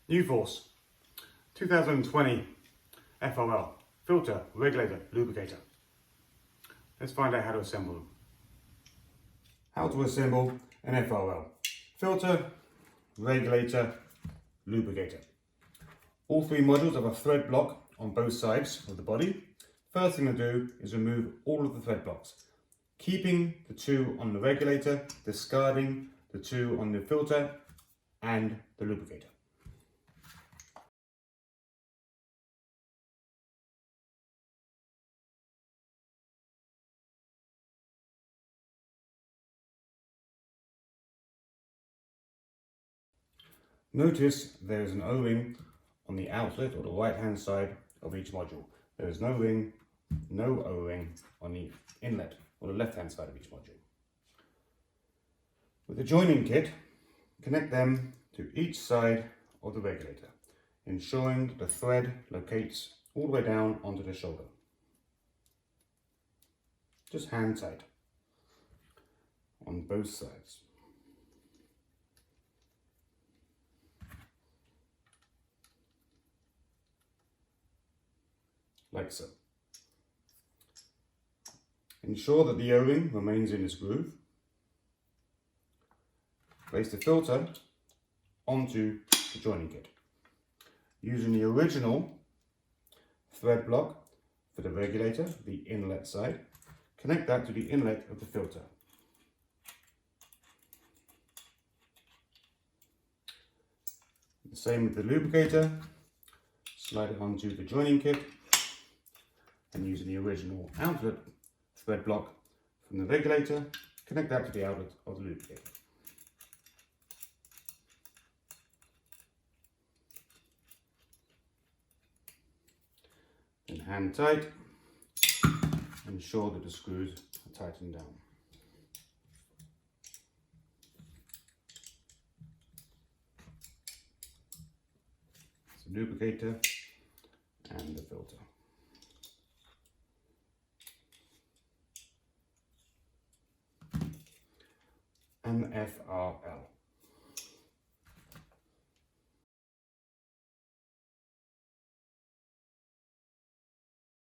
Pneuforce 2020 FRL filter, regulator, lubricator. Let's find out how to assemble them. How to assemble an FRL filter, regulator, lubricator. All three modules have a thread block on both sides of the body. First thing to do is remove all of the thread blocks, keeping the two on the regulator, discarding the two on the filter and the lubricator. Notice there is an O-ring on the outlet or the right hand side of each module. There is no ring, no O-ring on the inlet or the left hand side of each module. With the joining kit, connect them to each side of the regulator, ensuring that the thread locates all the way down onto the shoulder. Just hand tight on both sides. Like so. Ensure that the O-ring remains in its groove. Place the filter onto the joining kit. Using the original thread block for the regulator, the inlet side, connect that to the inlet of the filter. The same with the lubricator. Slide it onto the joining kit and using the original outlet thread block from the regulator, connect that to the outlet of the lubricator. Then hand tight, ensure that the screws are tightened down. So lubricator and the filter. And FRL.